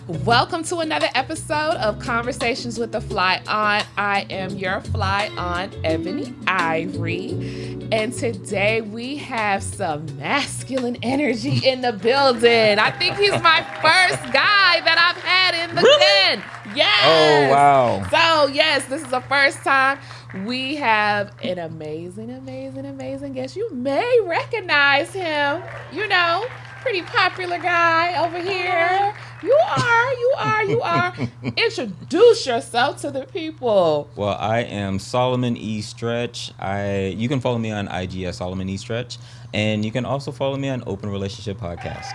Welcome to another episode of Conversations with the Fly Aunt. I am your Fly Aunt, Ebony Ivory. And today we have some masculine energy in the building. I think he's my first guy that I've had in the den. Yes. Oh, wow. So, yes, this is the first time. We have an amazing guest. You may recognize him. You know, pretty popular guy over here. You are. Introduce yourself to the people. Well, I am Solomon E. Stretch. You can follow me on IG as Solomon E. Stretch, and you can also follow me on Open Relationship Podcast.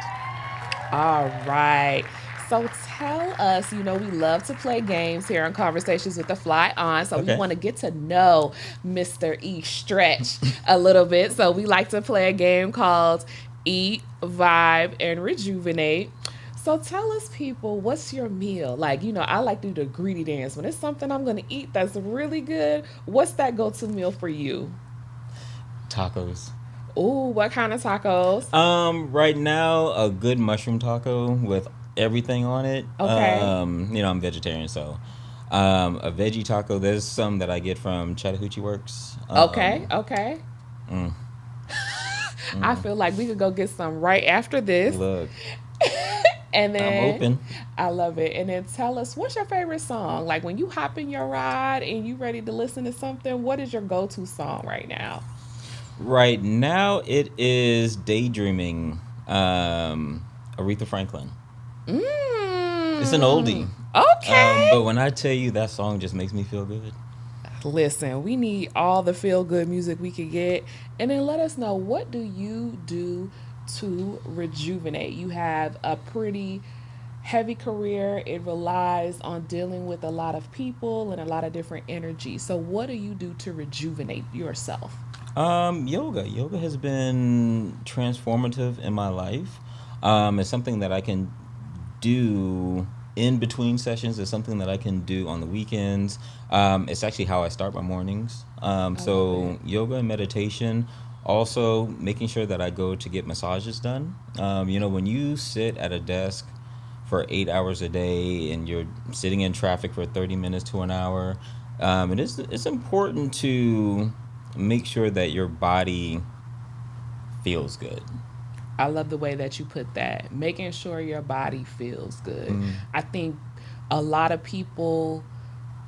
All right. So tell us, we love to play games here on Conversations with the Fly On. So we want to get to know Mr. E. Stretch a little bit. So we like to play a game called Eat, Vibe, and Rejuvenate. So tell us, people, what's your meal? Like, I like to do the greedy dance. When it's something I'm going to eat that's really good, what's that go-to meal for you? Tacos. Ooh, what kind of tacos? Right now, a good mushroom taco with everything on it. Okay. I'm vegetarian, so a veggie taco. There's some that I get from Chattahoochee Works. Okay. I feel like we could go get some right after this. Look. And then I'm open. I love it. And then tell us, what's your favorite song? Like when you hop in your ride and you ready to listen to something, what is your go-to song right now? Right now, it is Daydreaming, Aretha Franklin. It's an oldie. Okay. But when I tell you that song just makes me feel good. Listen, we need all the feel-good music we could get. And then let us know, what do you do to rejuvenate? You have a pretty heavy career. It relies on dealing with a lot of people and a lot of different energy. So what do you do to rejuvenate yourself? Yoga. Yoga has been transformative in my life. It's something that I can do in between sessions. It's something that I can do on the weekends. It's actually how I start my mornings. So yoga and meditation. Also, making sure that I go to get massages done. When you sit at a desk for 8 hours a day and you're sitting in traffic for 30 minutes to an hour, it's important to make sure that your body feels good. I love the way that you put that. Making sure your body feels good. I think a lot of people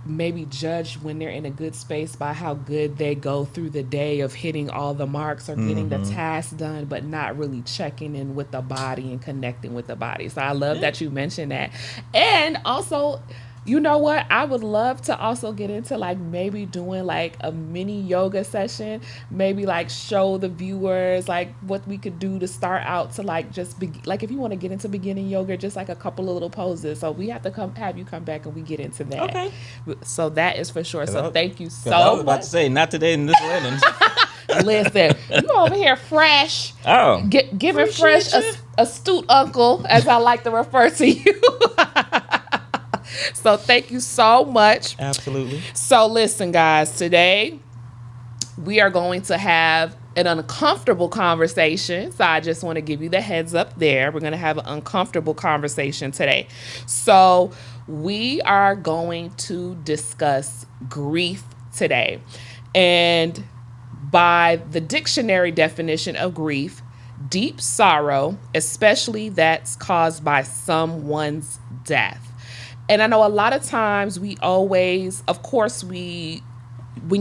maybe judge when they're in a good space by how good they go through the day of hitting all the marks or getting the tasks done, but not really checking in with the body and connecting with the body. So I love that you mentioned that. And also, you know what? I would love to also get into like maybe doing like a mini yoga session, maybe like show the viewers like what we could do to start out to like just be like, if you want to get into beginning yoga, just like a couple of little poses. So we have to have you come back and we get into that. Okay. So that is for sure. So thank you so much. I was about to say, not today in this linen. Listen, you over here fresh. Oh. Giving fresh astute uncle, as I like to refer to you. So thank you so much. Absolutely. So listen, guys, today we are going to have an uncomfortable conversation. So I just want to give you the heads up there. We're going to have an uncomfortable conversation today. So we are going to discuss grief today. And by the dictionary definition of grief, deep sorrow, especially that's caused by someone's death. And I know a lot of times when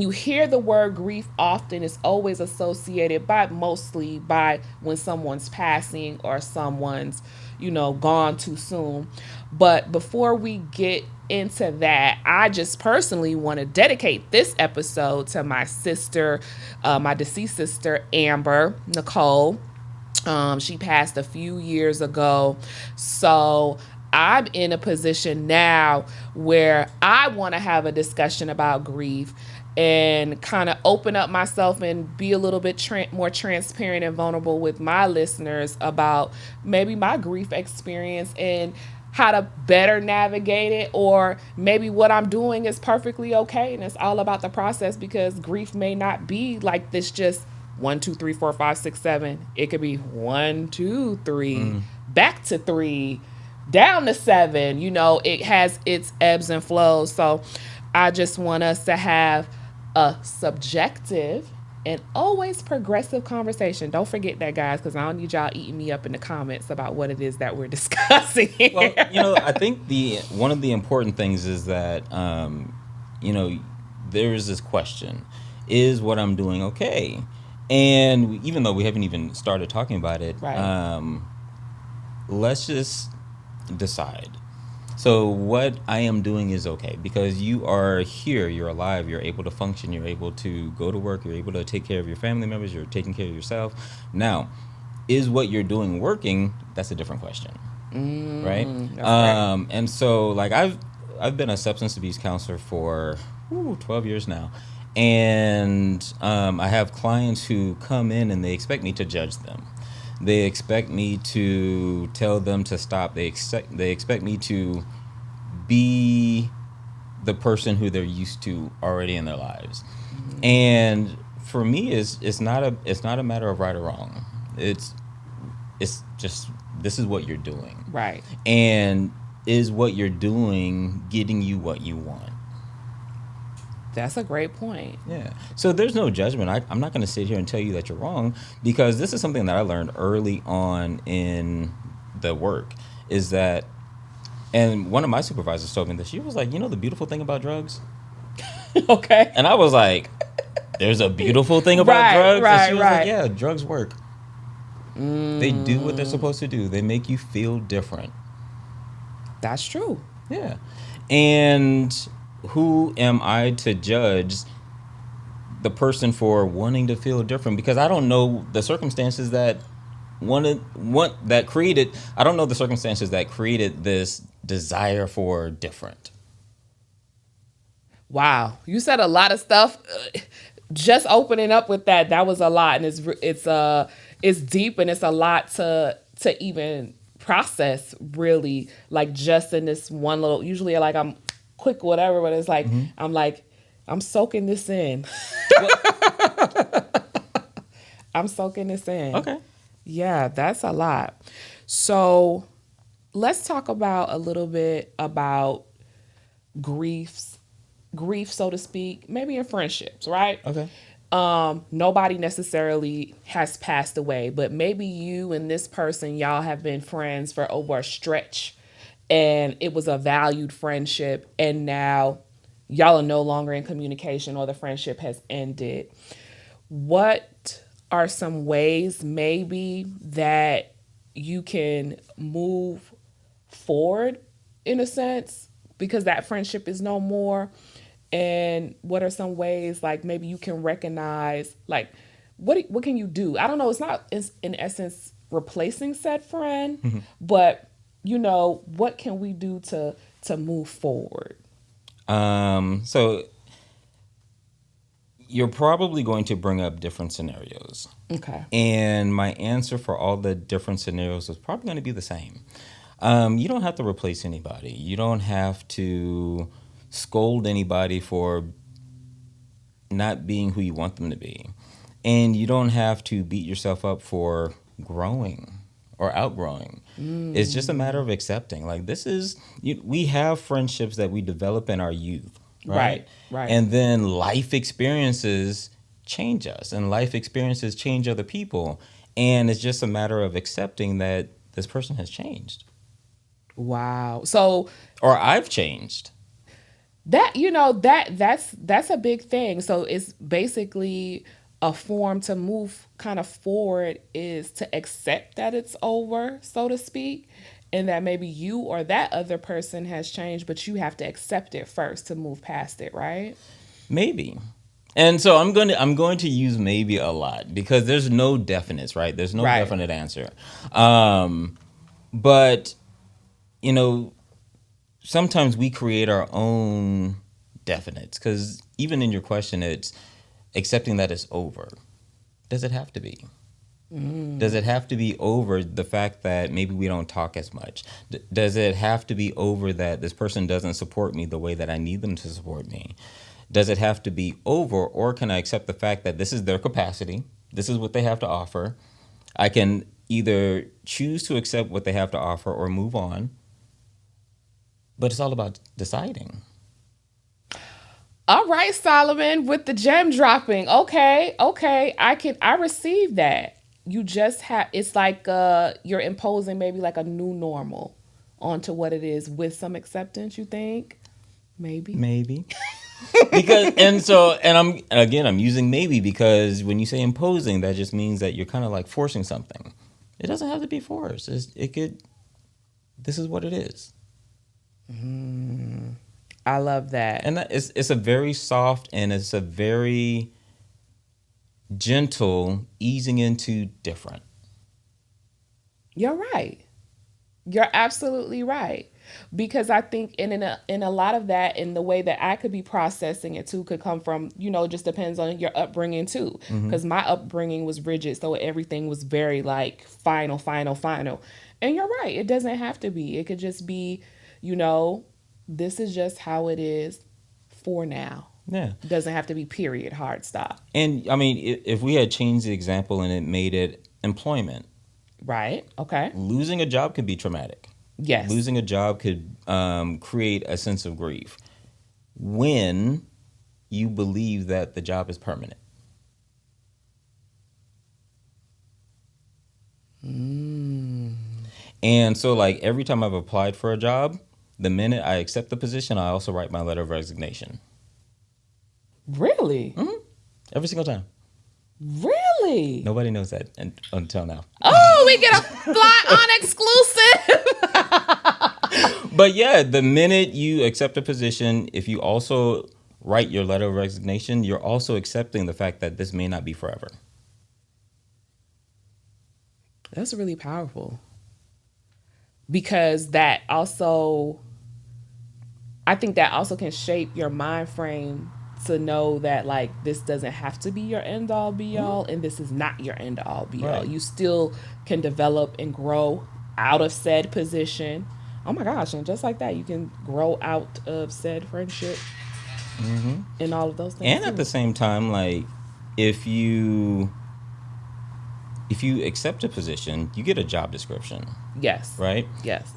you hear the word grief, often it's always associated mostly by when someone's passing or someone's, gone too soon. But before we get into that, I just personally want to dedicate this episode to my sister, my deceased sister, Amber Nicole. She passed a few years ago. So I'm in a position now where I want to have a discussion about grief and kind of open up myself and be a little bit more transparent and vulnerable with my listeners about maybe my grief experience and how to better navigate it, or maybe what I'm doing is perfectly okay and it's all about the process, because grief may not be like this just 1, 2, 3, 4, 5, 6, 7. It could be 1, 2, 3, back to 3, down to 7. You know, it has its ebbs and flows. So I just want us to have a subjective and always progressive conversation. Don't forget that, guys, because I don't need y'all eating me up in the comments about what it is that we're discussing Well, here. I think the one of the important things is that you know, there is this question: is what I'm doing okay? And even though we haven't even started talking about it, Right. let's just decide. So what I am doing is okay because you are here, you're alive, you're able to function, you're able to go to work, you're able to take care of your family members, you're taking care of yourself. Now, is what you're doing working? That's a different question, right? That's great. And so like I've been a substance abuse counselor for 12 years now, and I have clients who come in and they expect me to judge them. They expect me to tell them to stop. They expect me to be the person who they're used to already in their lives. And for me, it's not a matter of right or wrong. It's just this is what you're doing, Right. and is what you're doing getting you what you want? That's a great point. Yeah. So there's no judgment. I'm not going to sit here and tell you that you're wrong because this is something that I learned early on in the work. Is that, and one of my supervisors told me that she was like, the beautiful thing about drugs, Okay. and I was like, there's a beautiful thing about Right, drugs, and right, she was like, right. yeah, drugs work. They do what they're supposed to do. They make you feel different. That's true. Yeah. And who am I to judge the person for wanting to feel different? Because I don't know the circumstances that created. I don't know the circumstances that created this desire for different. Wow, you said a lot of stuff. Just opening up with that was a lot, and it's deep, and it's a lot to even process. Really, like just in this one little. Usually, like I'm quick, whatever, but it's like I'm soaking this in. Well, I'm soaking this in. okay. Yeah, that's a lot. So let's talk about a little bit about griefs, grief, so to speak, maybe in friendships, right? Okay. Nobody necessarily has passed away, but maybe you and this person, y'all have been friends for over a stretch and it was a valued friendship, and now y'all are no longer in communication or the friendship has ended. What are some ways maybe that you can move forward in a sense because that friendship is no more? And what are some ways like maybe you can recognize like what can you do? I don't know, it's not in essence replacing said friend, but what can we do to move forward? So you're probably going to bring up different scenarios. Okay. And my answer for all the different scenarios is probably going to be the same. You don't have to replace anybody. You don't have to scold anybody for not being who you want them to be. And you don't have to beat yourself up for growing or outgrowing. It's just a matter of accepting. Like, we have friendships that we develop in our youth, right? Right, right. And then life experiences change us, and life experiences change other people. And it's just a matter of accepting that this person has changed, Wow. So or I've changed. that's a big thing. So it's basically a form to move kind of forward is to accept that it's over, so to speak, and that maybe you or that other person has changed, but you have to accept it first to move past it, right? Maybe. And so I'm going to use maybe a lot because there's no definites, right? There's no Right. definite answer. But you know, sometimes we create our own definites because even in your question, it's accepting that it's over. Does it have to be? Does it have to be over the fact that maybe we don't talk as much? Does it have to be over that this person doesn't support me the way that I need them to support me? Does it have to be over, or can I accept the fact that this is their capacity? This is what they have to offer. I can either choose to accept what they have to offer or move on, But it's all about deciding. All right, Solomon, with the gem dropping. Okay, okay. I receive that. You just have it's like you're imposing maybe like a new normal onto what it is with some acceptance, you think? Maybe. Maybe. Because I'm using maybe because when you say imposing, that just means that you're kind of like forcing something. It doesn't have to be forced. It could. This is what it is, I love that. and it's a very soft and it's a very gentle easing into different. You're right. You're absolutely right. Because I think in a lot of that, in the way that I could be processing it too, could come from, just depends on your upbringing too. Mm-hmm. Because my upbringing was rigid, so everything was very like final, final, final. And you're right, it doesn't have to be. It could just be, you know, this is just how it is for now. Yeah, It doesn't have to be period, hard stop. and I mean, if we had changed the example and it made it employment, Right? Okay. losing a job could be traumatic. Yes. Losing a job could create a sense of grief when you believe that the job is permanent. And so, like, every time I've applied for a job, the minute I accept the position, I also write my letter of resignation. Really? Every single time. Really? Nobody knows that until now. Oh, we get a fly on exclusive. But yeah, the minute you accept a position, if you also write your letter of resignation, you're also accepting the fact that this may not be forever. That's really powerful. Because that also, I think that also can shape your mind frame to know that like this doesn't have to be your end all be all and this is not your end all be all. Right. You still can develop and grow out of said position. Oh my gosh, and just like that you can grow out of said friendship and all of those things. And at the same time, like, if you accept a position, you get a job description, Yes. right? Yes.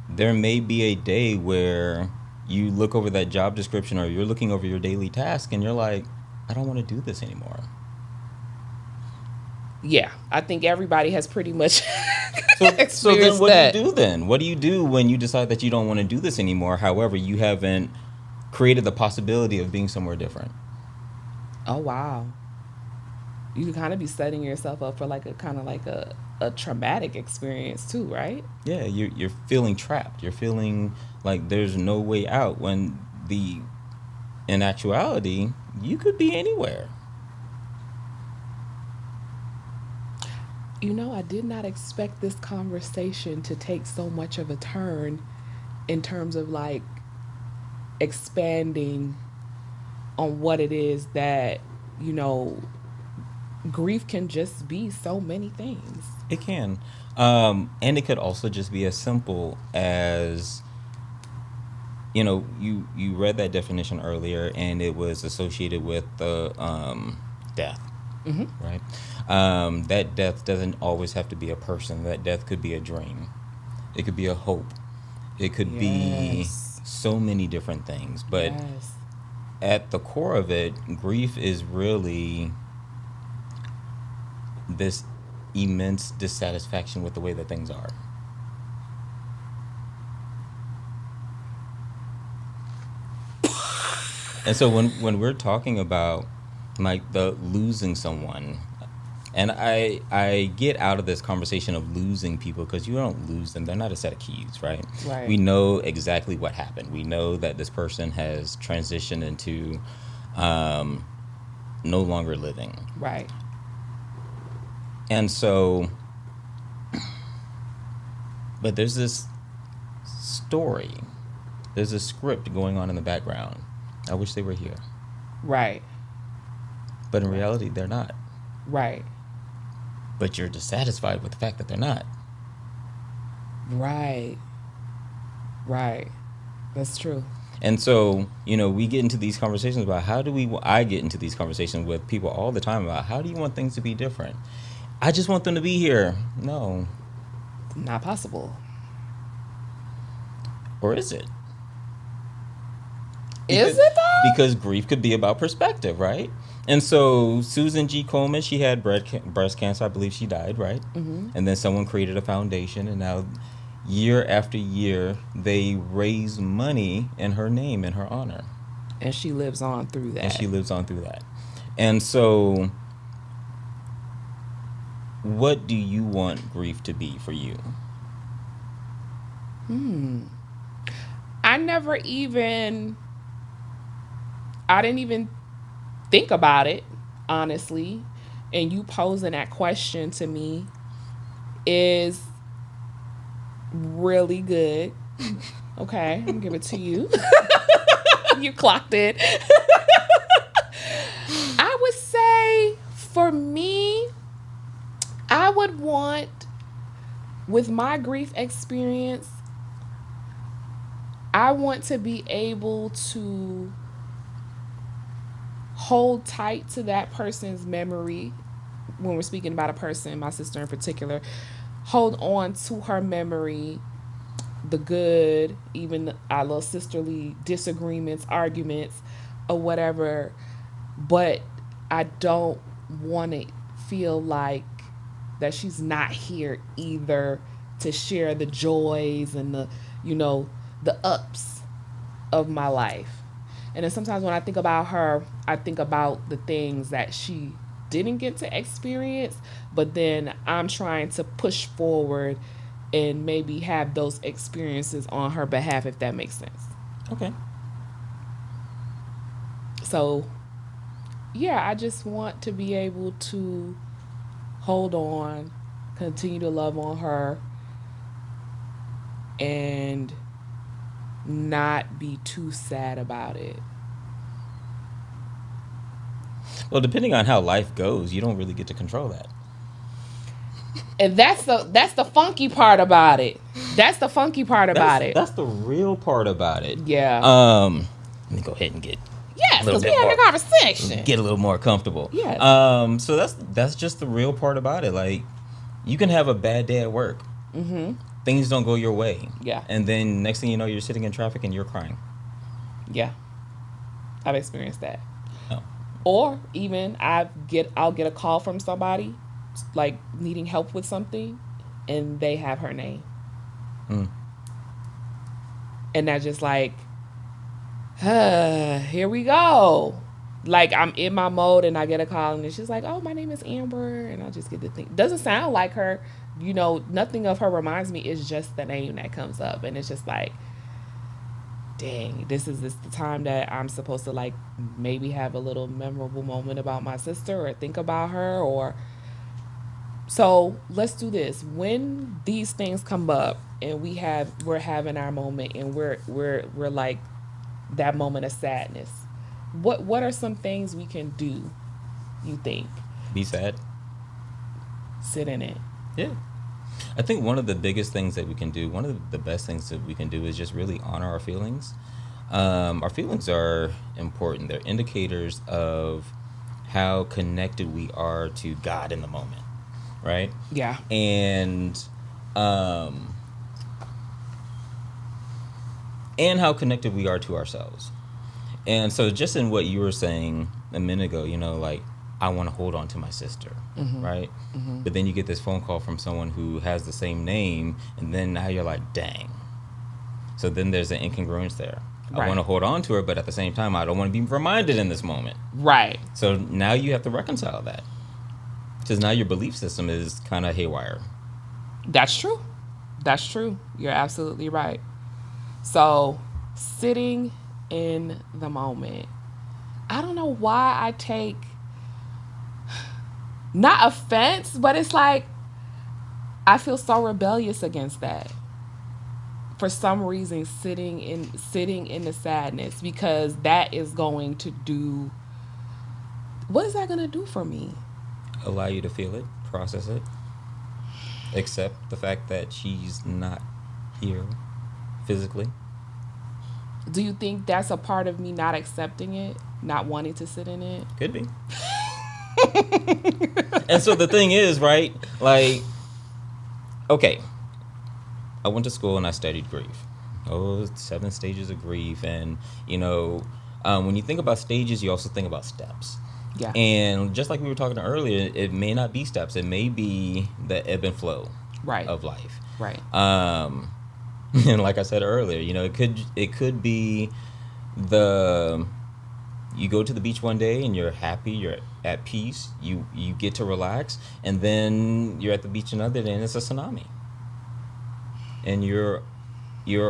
There may be a day where you look over that job description or you're looking over your daily task and you're like, I don't want to do this anymore. Yeah. I think everybody has pretty much So then experienced what that. do you do then? What do you do when you decide that you don't want to do this anymore? However, you haven't created the possibility of being somewhere different. Oh wow. You could kind of be setting yourself up for like a kind of like a traumatic experience too, right? Yeah, you're feeling trapped. You're feeling like there's no way out when in actuality, you could be anywhere. I did not expect this conversation to take so much of a turn in terms of like expanding on what it is that, you know, grief can just be so many things. It can. And it could also just be as simple as, you read that definition earlier and it was associated with the death, right? That death doesn't always have to be a person. That death could be a dream. It could be a hope. It could be Yes. so many different things. But Yes. at the core of it, grief is really this immense dissatisfaction with the way that things are. And so when we're talking about like the losing someone, and I get out of this conversation of losing people because you don't lose them. They're not a set of keys, right? Right. We know exactly what happened. We know that this person has transitioned into no longer living. Right. And so, but there's this story, there's a script going on in the background. I wish they were here. Right. But in reality, they're not. Right. But you're dissatisfied with the fact that they're not. Right. Right. That's true. And so, we get into these conversations about I get into these conversations with people all the time about how do you want things to be different? I just want them to be here. No. Not possible. Or is it? Is it though? Because grief could be about perspective, right? And so Susan G. Komen, she had breast cancer. I believe she died, right? Mm-hmm. And then someone created a foundation, and now year after year they raise money in her name, in her honor. And she lives on through that. And she lives on through that. And so, what do you want grief to be for you? I didn't even think about it, honestly. And you posing that question to me is really good. Okay, I'm gonna give it to you. You clocked it. I would say for me, I would want, with my grief experience, I want to be able to hold tight to that person's memory when we're speaking about a person, my sister in particular, hold on to her memory, the good, even our little sisterly disagreements, arguments, or whatever. But I don't want to feel like that she's not here either to share the joys and the ups of my life. And then sometimes when I think about her, I think about the things that she didn't get to experience, but then I'm trying to push forward and maybe have those experiences on her behalf, if that makes sense. Okay. So, yeah, I just want to be able to hold on, continue to love on her, and not be too sad about it. Well, depending on how life goes, you don't really get to control that. And that's the funky part about it. That's the funky part about it. That's the real part about it. Yeah. Let me go ahead and get Yes, because we having a conversation. Get a little more comfortable. Yes. So that's just the real part about it. Like, you can have a bad day at work. Mm-hmm. Things don't go your way. Yeah. And then next thing you know, you're sitting in traffic and you're crying. Yeah. I've experienced that. Oh. Or even I'll get a call from somebody like needing help with something, and they have her name. And that's just like, here we go. Like, I'm in my mode and I get a call and she's like, oh, my name is Amber, and I just get to think, doesn't sound like her, nothing of her reminds me. It's just the name that comes up, and it's just like, dang, this is the time that I'm supposed to like maybe have a little memorable moment about my sister or think about her. Or so let's do this. When these things come up and we're having our moment and we're like that moment of sadness, what are some things we can do, you think? Be sad. Sit in it. Yeah. I think one of the biggest things that we can do, one of the best things that we can do, is just really honor our feelings. Our feelings are important. They're indicators of how connected we are to God in the moment, right? Yeah. And how connected we are to ourselves. And so just in what you were saying a minute ago, like, I want to hold on to my sister, right? Mm-hmm. But then you get this phone call from someone who has the same name, and then now you're like, dang. So then there's an incongruence there. Right. I want to hold on to her, but at the same time, I don't want to be reminded in this moment. Right. So now you have to reconcile that, because now your belief system is kind of haywire. That's true. That's true. You're absolutely right. So sitting in the moment. I don't know why I take not offense, but it's like I feel so rebellious against that. For some reason, sitting in the sadness, because that is going to do, what is that going to do for me? Allow you to feel it, process it, accept the fact that she's not here physically. Do you think that's a part of me not accepting it, not wanting to sit in it? Could be. And so the thing is, right, like, okay, I went to school and I studied grief. Oh, 7 stages of grief. And, you know, when you think about stages, you also think about steps. Yeah. And just like we were talking earlier, it may not be steps. It may be the ebb and flow Right. of life. Right. And like I said earlier, you know, it could be the you go to the beach one day and you're happy, you're at peace, you get to relax, and then you're at the beach another day and it's a tsunami, and you're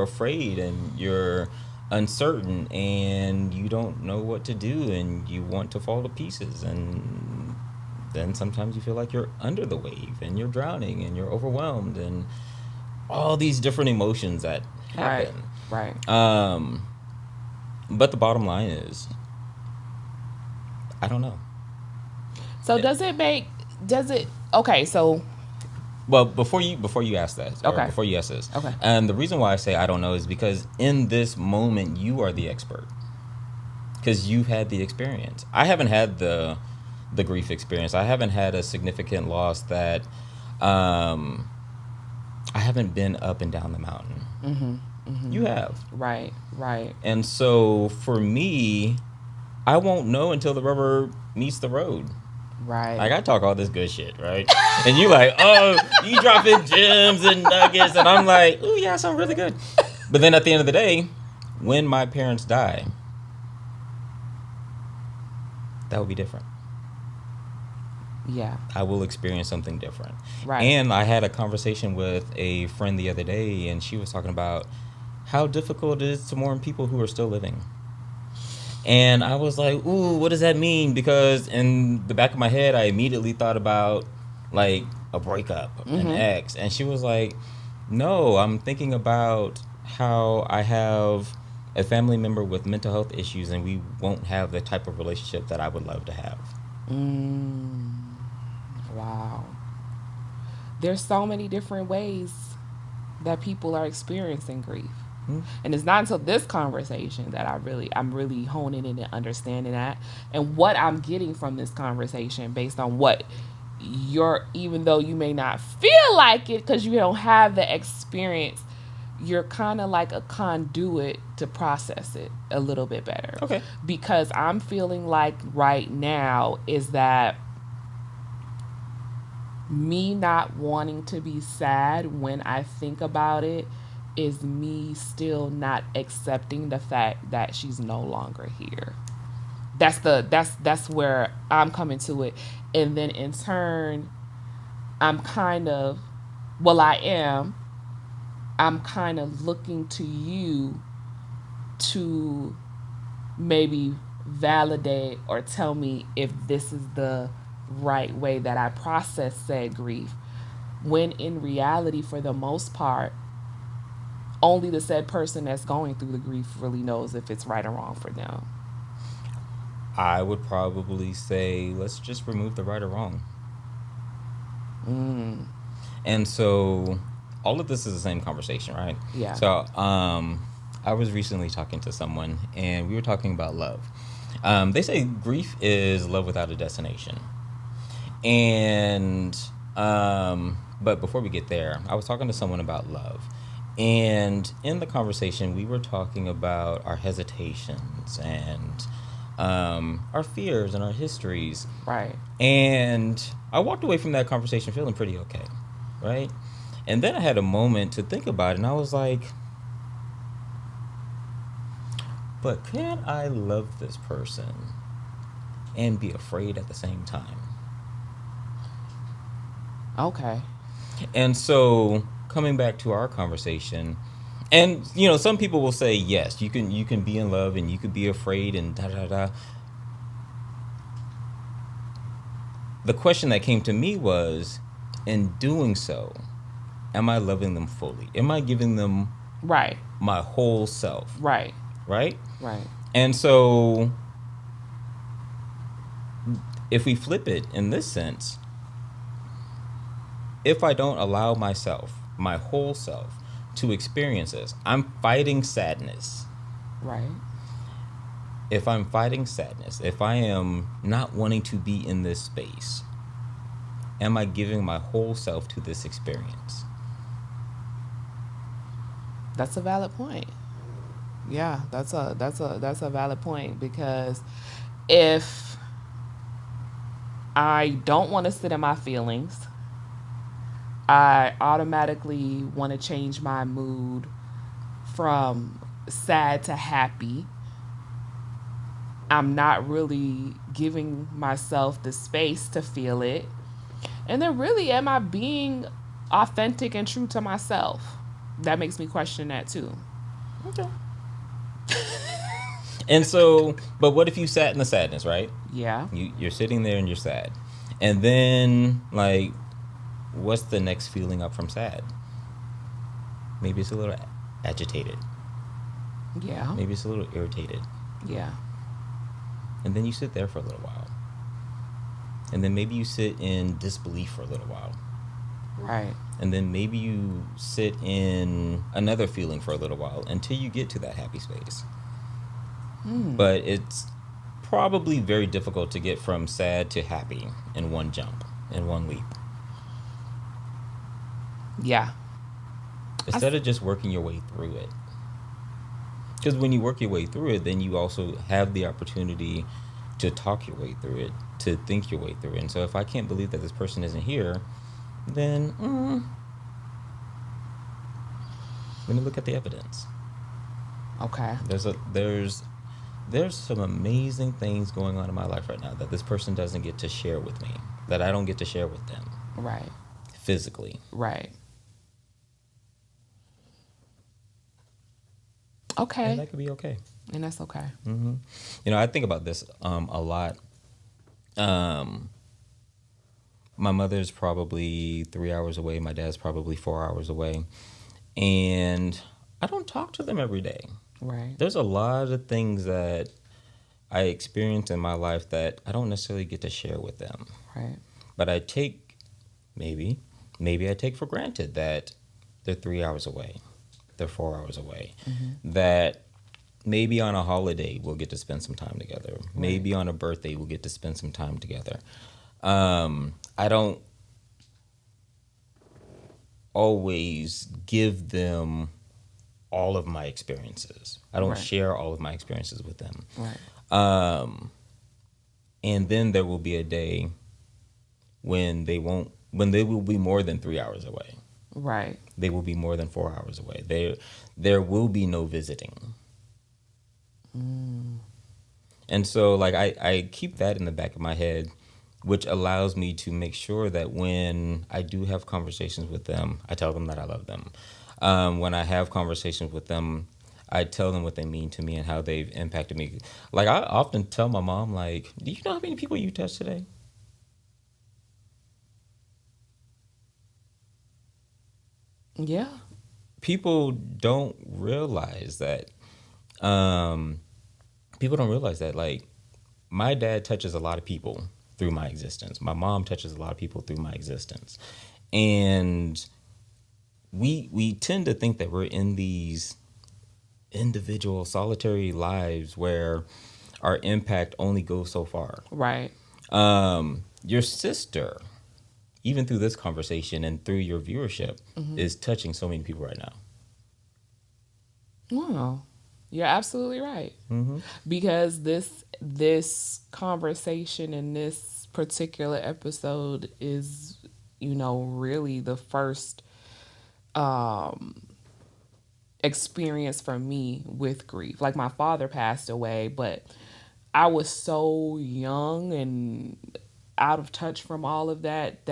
afraid and you're uncertain and you don't know what to do and you want to fall to pieces, and then sometimes you feel like you're under the wave and you're drowning and you're overwhelmed and all these different emotions that Right. happen. Right. But the bottom line is, I don't know. So does it okay, so Well, before you ask that, or okay. before you ask this, Okay. and the reason why I say I don't know is because in this moment you are the expert, because you've had the experience. I haven't had the grief experience. I haven't had a significant loss that um, I haven't been up and down the mountain. You have, Right. Right. and so for me, I won't know until the rubber meets the road. Like, Right. I talk all this good shit, right? And you like, oh, you dropping gems and nuggets, and I'm like, ooh, yeah, sound really good. But then at the end of the day, when my parents die, that will be different. Yeah. I will experience something different. Right. And I had a conversation with a friend the other day, and she was talking about how difficult it is to mourn people who are still living. And I was like, ooh, what does that mean? Because in the back of my head, I immediately thought about like a breakup, an ex. And she was like, no, I'm thinking about how I have a family member with mental health issues and we won't have the type of relationship that I would love to have. Mm, wow. There's so many different ways that people are experiencing grief. Hmm? And it's not until this conversation that I'm really honing in and understanding that, and what I'm getting from this conversation based on what you're, even though you may not feel like it because you don't have the experience, you're kind of like a conduit to process it a little bit better. Okay. Because I'm feeling like right now is that me not wanting to be sad when I think about it is me still not accepting the fact that she's no longer here. That's where I'm coming to it. And then in turn, I'm kind of well I am I'm kind of looking to you to maybe validate or tell me if this is the right way that I process said grief. When in reality, for the most part, only the said person that's going through the grief really knows if it's right or wrong for them. I would probably say, let's just remove the right or wrong. Mm, And so all of this is the same conversation, right? yeah. So I was recently talking to someone and we were talking about love. They say grief is love without a destination. And but before we get there, I was talking to someone about love. And in the conversation, we were talking about our hesitations and our fears and our histories. Right. And I walked away from that conversation feeling pretty okay, right? And then I had a moment to think about it, and I was like, but can I love this person and be afraid at the same time? Okay. And so coming back to our conversation, and you know, some people will say yes, you can be in love and you could be afraid and da da da. The question that came to me was, in doing so, am I loving them fully? Am I giving them Right. my whole self? Right. Right? Right. And so if we flip it in this sense, if I don't allow myself, my whole self, to experience this, I'm fighting sadness. Right. If I'm fighting sadness, if I am not wanting to be in this space, am I giving my whole self to this experience? That's a valid point. Yeah, that's a valid point because if I don't want to sit in my feelings, I automatically want to change my mood from sad to happy. I'm not really giving myself the space to feel it. And then, really, am I being authentic and true to myself? That makes me question that too. Okay. And so, but what if you sat in the sadness, right? Yeah. You're sitting there and you're sad. And then, like, what's the next feeling up from sad? Maybe it's a little agitated. Yeah. Maybe it's a little irritated. Yeah. And then you sit there for a little while. And then maybe you sit in disbelief for a little while. Right. And then maybe you sit in another feeling for a little while until you get to that happy space. But it's probably very difficult to get from sad to happy in one jump, in one leap. Yeah. Instead of just working your way through it. Because when you work your way through it, then you also have the opportunity to talk your way through it, to think your way through it. And so if I can't believe that this person isn't here, then let me look at the evidence. Okay. There's some amazing things going on in my life right now that this person doesn't get to share with me, that I don't get to share with them Right. physically. Right. And Okay. that could be okay. And that's okay. I think about this a lot. Um, my mother's probably 3 hours away. My dad's probably 4 hours away. And I don't talk to them every day. Right. There's a lot of things that I experience in my life that I don't necessarily get to share with them. Right. But I take, maybe I take for granted that they're 3 hours away. They're 4 hours away. That maybe on a holiday we'll get to spend some time together. Right. Maybe on a birthday we'll get to spend some time together. I don't always give them all of my experiences. I don't Right. share all of my experiences with them. Right. And then there will be a day when they will be more than 3 hours away. Right. They will be more than 4 hours away. There will be no visiting. And so, like, I keep that in the back of my head, which allows me to make sure that when I do have conversations with them, I tell them that I love them. When I have conversations with them, I tell them what they mean to me and how they've impacted me. Like, I often tell my mom, like, do you know how many people you touched today? Yeah. People don't realize that. Um, People don't realize that, like, my dad touches a lot of people through my existence. My mom touches a lot of people through my existence. And we tend to think that we're in these individual solitary lives where our impact only goes so far. Right. Your sister, even through this conversation and through your viewership, is touching so many people right now. Wow. You're absolutely right. Because this conversation in this particular episode is, really the first experience for me with grief. Like, my father passed away, but I was so young and out of touch from all of that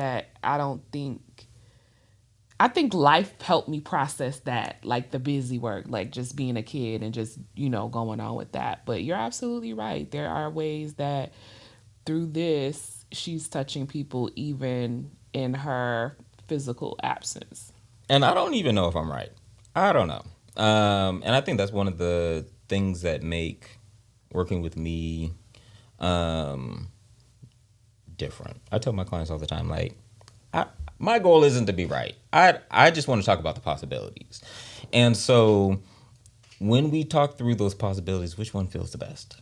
I think life helped me process that, like the busy work, like just being a kid and just, going on with that. But you're absolutely right. There are ways that through this, she's touching people even in her physical absence. And I don't even know if I'm right. I don't know. And I think that's one of the things that make working with me um, different. I tell my clients all the time, like, my goal isn't to be right. I just want to talk about the possibilities. And so when we talk through those possibilities, which one feels the best?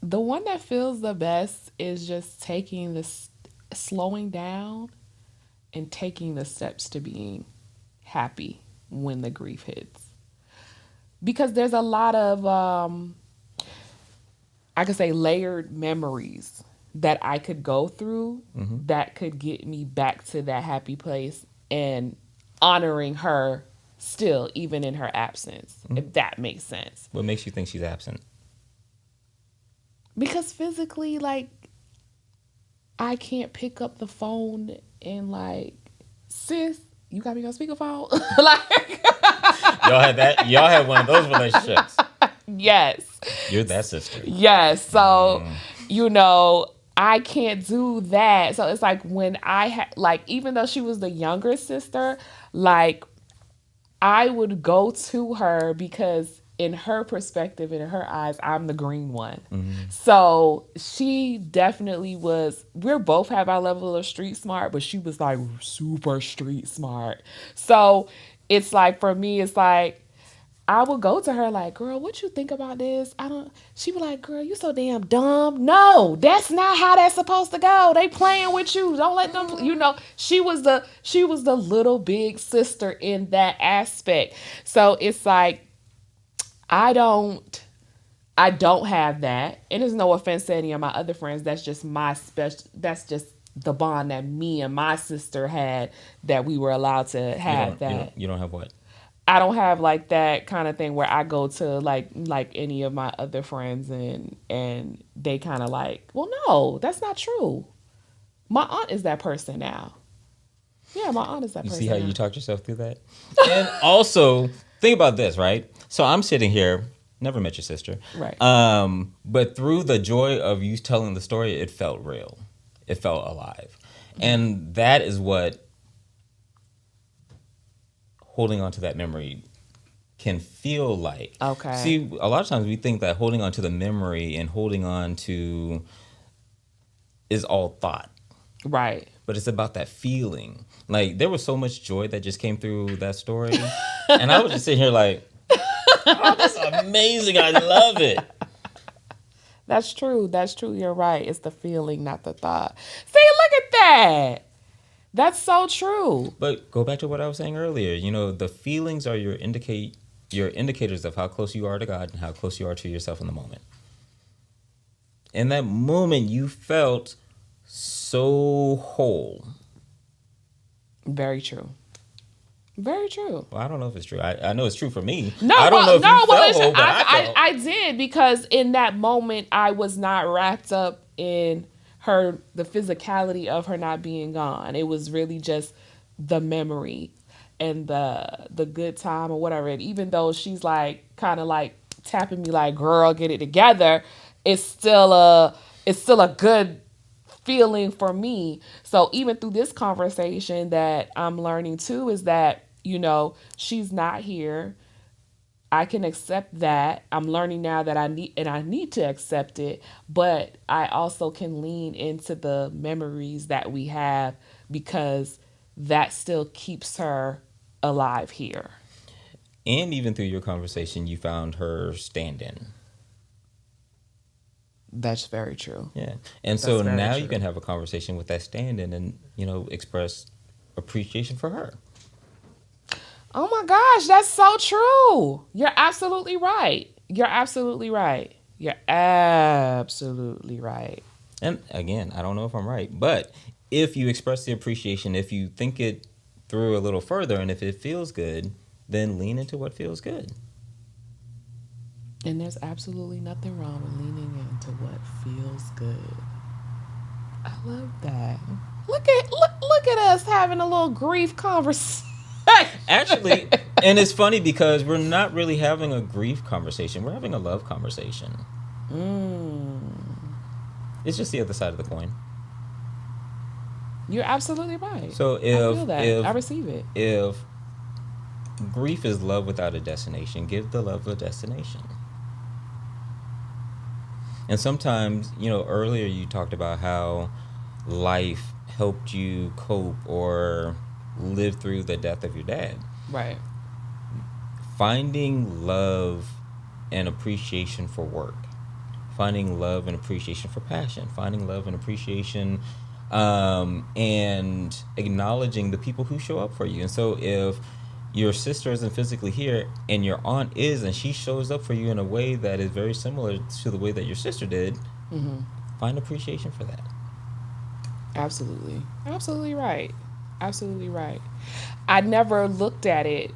The one that feels the best is just slowing down and taking the steps to being happy. when the grief hits. Because there's a lot of I could say layered memories that I could go through that could get me back to that happy place and honoring her still, even in her absence, if that makes sense. What makes you think she's absent? Because physically, like, I can't pick up the phone and, like, sis, you got me on speakerphone? Like, Y'all had that? Y'all had one of those relationships. yes. You're that sister. Yes. So, I can't do that. So it's like when I had, like, even though she was the younger sister, like, I would go to her because in her perspective and in her eyes, I'm the green one. So she definitely was, we're both have our level of street smart, but she was like super street smart. So it's like, for me, it's like, I would go to her like, girl, what you think about this? She be like, girl, you so damn dumb. No, that's not how that's supposed to go. They playing with you. Don't let them, she was the little big sister in that aspect. So it's like, I don't have that. And there's no offense to any of my other friends. That's just that's just the bond that me and my sister had, that we were allowed to have that. You don't have what? I don't have like that kind of thing where I go to like any of my other friends and they kind of like, well, no, that's not true. My aunt is that person now. Yeah, my aunt is that You person. see how now. you talked yourself through that? And also, think about this, right? So I'm sitting here, never met your sister. Right. But through the joy of you telling the story, it felt real. It felt alive. And that is what holding on to that memory can feel like. Okay. See, a lot of times we think that holding on to the memory and holding on to is all thought. Right. But it's about that feeling. Like, there was so much joy that just came through that story. And I was just sitting here like, oh, that's amazing. I love it. That's true. That's true. You're right. It's the feeling, not the thought. See, look at that. That's so true. But go back to what I was saying earlier. The feelings are your indicators of how close you are to God and how close you are to yourself in the moment. In that moment, you felt so whole. Very true. Very true. Well, I don't know if it's true. I know it's true for me. No, I don't know if you felt listen, whole, but I felt. I did, because in that moment I was not wrapped up in the physicality of her not being gone. It was really just the memory and the good time or whatever. And even though she's like kind of like tapping me like, girl, get it together, it's still a good feeling for me. So even through this conversation that I'm learning too is that, she's not here. I can accept that. I'm learning now that I need to accept it, but I also can lean into the memories that we have, because that still keeps her alive here. And even through your conversation, you found her stand-in. That's very true. Yeah. And so now you can have a conversation with that stand-in and, express appreciation for her. Oh my gosh, that's so true. You're absolutely right. You're absolutely right. You're absolutely right. And again, I don't know if I'm right, but if you express the appreciation, if you think it through a little further, and if it feels good, then lean into what feels good. And there's absolutely nothing wrong with leaning into what feels good. I love that. Look at us having a little grief conversation. Actually, and it's funny because we're not really having a grief conversation. We're having a love conversation. It's just the other side of the coin. You're absolutely right. So I feel that. I receive it. If grief is love without a destination, give the love a destination. And sometimes, earlier you talked about how life helped you cope or live through the death of your dad. Right. Finding love and appreciation for work. Finding love and appreciation for passion. Finding love and appreciation and acknowledging the people who show up for you. And so if your sister isn't physically here and your aunt is, and she shows up for you in a way that is very similar to the way that your sister did, find appreciation for that. Absolutely. Absolutely right. Absolutely right. I never looked at it.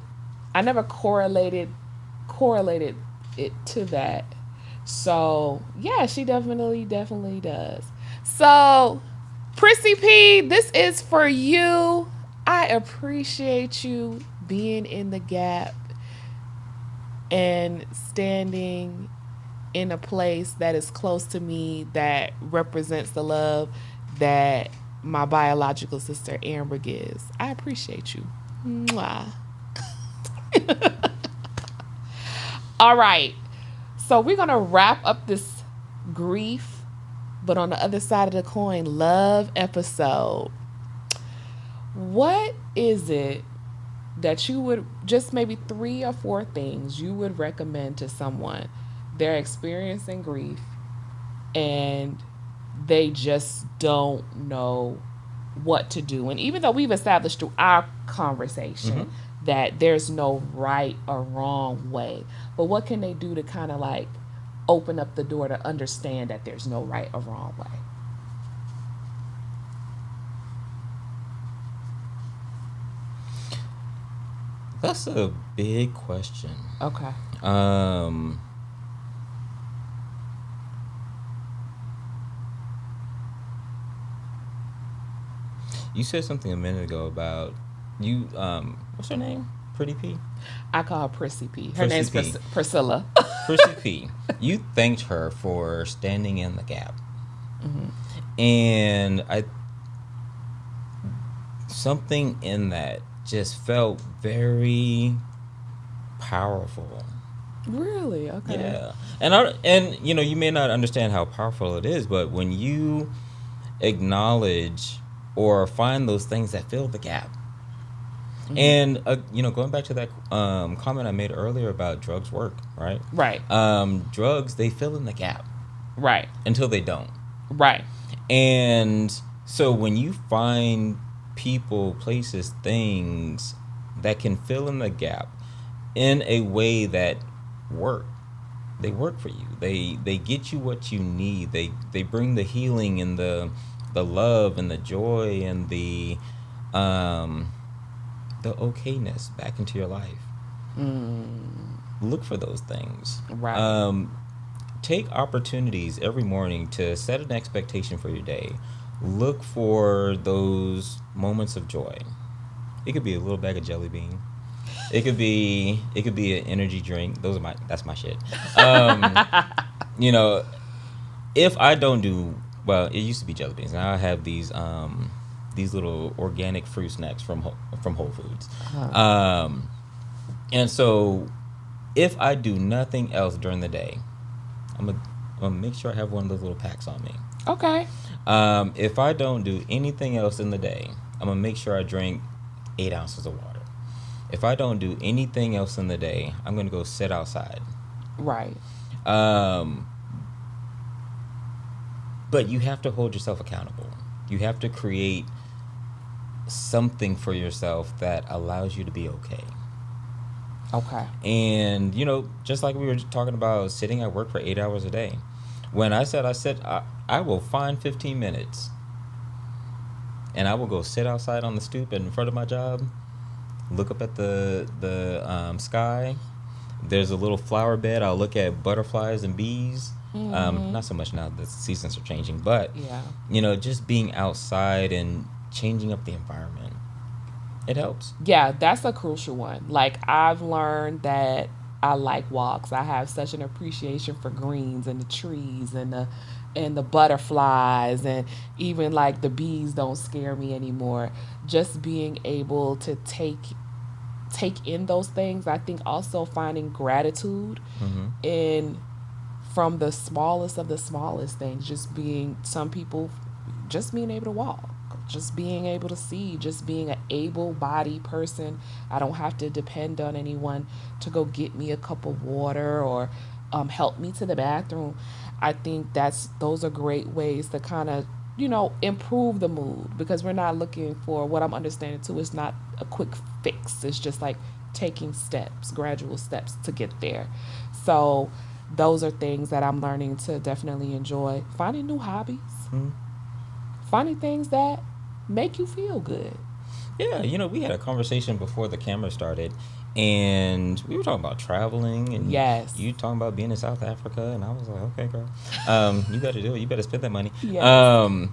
I never correlated it to that. So yeah, she definitely does. So Prissy P, this is for you. I appreciate you being in the gap and standing in a place that is close to me that represents the love that my biological sister Amber gives. I appreciate you. Mwah. All right. So we're going to wrap up this grief, but on the other side of the coin, love episode. What is it that you would, just maybe 3 or 4 things you would recommend to someone? They're experiencing grief and they just don't know what to do. And even though we've established through our conversation that there's no right or wrong way, but what can they do to kind of like open up the door to understand that there's no right or wrong way? That's a big question. Okay. Um, you said something a minute ago about you. What's her name? Pretty P. I call her Prissy P. Her Prissy name's P. Priscilla. Prissy P. You thanked her for standing in the gap, and I something in that just felt very powerful. Really? Okay. Yeah, and you know, you may not understand how powerful it is, but when you acknowledge or find those things that fill the gap, and you know, going back to that comment I made earlier about drugs work, right? Right. Drugs, they fill in the gap Right. until they don't, Right. and so when you find people, places, things that can fill in the gap in a way that work, they work for you. They get you what you need. They bring the healing and the love and the joy and the okayness back into your life. Look for those things. Right. Take opportunities every morning to set an expectation for your day. Look for those moments of joy. It could be a little bag of jelly bean. It could be an energy drink. That's my shit. You know, if I don't do well, it used to be jelly beans. Now I have these little organic fruit snacks from Whole Foods. And so if I do nothing else during the day, I'm gonna make sure I have one of those little packs on me. Okay. If I don't do anything else in the day, I'm gonna make sure I drink 8 ounces of water. If I don't do anything else in the day, I'm gonna go sit outside. Right. But you have to hold yourself accountable. You have to create something for yourself that allows you to be okay. Okay. And you know, just like we were talking about sitting at work for 8 hours a day, when I said I will find 15 minutes and I will go sit outside on the stoop in front of my job, look up at the sky. There's a little flower bed. I'll look at butterflies and bees. Not so much now, the seasons are changing, but Yeah. you know, just being outside and changing up the environment, it helps. Yeah, that's a crucial one. Like I've learned that I like walks. I have such an appreciation for greens and the trees and the butterflies, and even like the bees don't scare me anymore. Just being able to take in those things. I think also finding gratitude in from the smallest of the smallest things. Just being some people just being able to walk, just being able to see, just being an able-bodied person. I don't have to depend on anyone to go get me a cup of water or help me to the bathroom. I think those are great ways to kind of improve the mood, because we're not looking for, what I'm understanding too, is not a quick fix. It's just like taking steps, gradual steps to get there. So those are things that I'm learning to definitely enjoy. Finding new hobbies, Mm. finding things that make you feel good. Yeah, we had a conversation before the camera started, and we were talking about traveling, and Yes. you talking about being in South Africa, and I was like, okay, girl, you better do it. You better spend that money. Yes.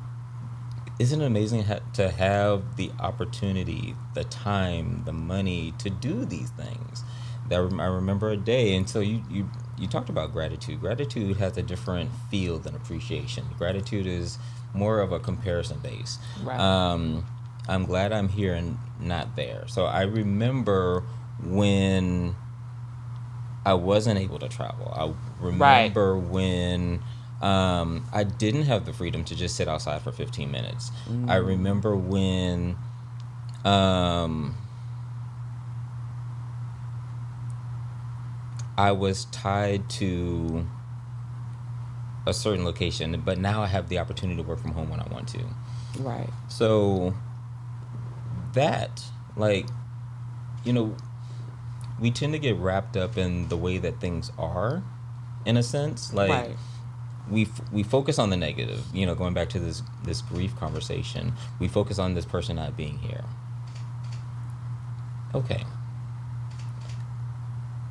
Isn't it amazing to have the opportunity, the time, the money to do these things? I remember a day, and so you talked about gratitude. Gratitude has a different feel than appreciation. Gratitude is more of a comparison base. Right. I'm glad I'm here and not there. So I remember when I wasn't able to travel. I Right. remember when I didn't have the freedom to just sit outside for 15 minutes. I remember when I was tied to a certain location, but now I have the opportunity to work from home when I want to. Right. So that, like, you know, we tend to get wrapped up in the way that things are, in a sense. Like, Right. we focus on the negative. Going back to this grief conversation, we focus on this person not being here. Okay.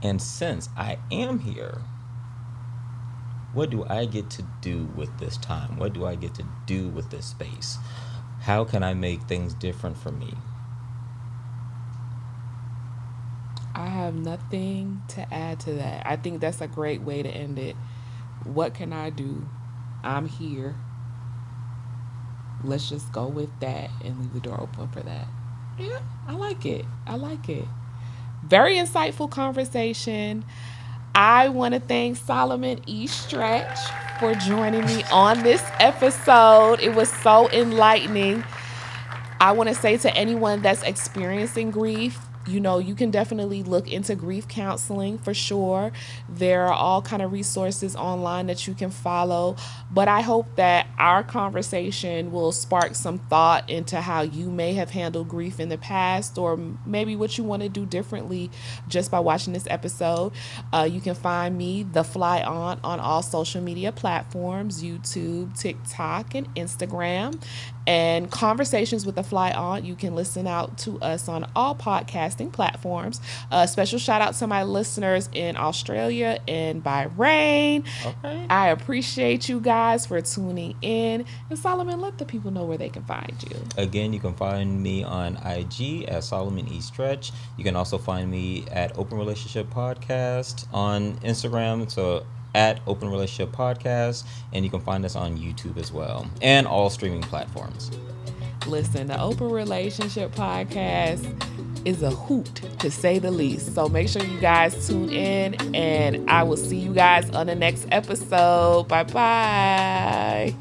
And since I am here, what do I get to do with this time? What do I get to do with this space? How can I make things different for me? I have nothing to add to that. I think that's a great way to end it. What can I do? I'm here. Let's just go with that and leave the door open for that. Yeah, I like it. I like it. Very insightful conversation. I want to thank Solomon E. Stretch for joining me on this episode. It was so enlightening. I want to say to anyone that's experiencing grief, you can definitely look into grief counseling for sure. There are all kind of resources online that you can follow, but I hope that our conversation will spark some thought into how you may have handled grief in the past, or maybe what you want to do differently just by watching this episode. You can find me, The Fly on all social media platforms: YouTube, TikTok, and Instagram. And Conversations with the Fly On, you can listen out to us on all podcasting platforms. Special shout out to my listeners in Australia and Bahrain. Okay. I appreciate you guys for tuning in. And Solomon, let the people know where they can find you. Again, you can find me on IG at Solomon E. Stretch. You can also find me at Open Relationship Podcast on Instagram. So at Open Relationship Podcast, and you can find us on YouTube as well, and all streaming platforms. Listen, the Open Relationship Podcast is a hoot, to say the least. So make sure you guys tune in, and I will see you guys on the next episode. Bye-bye.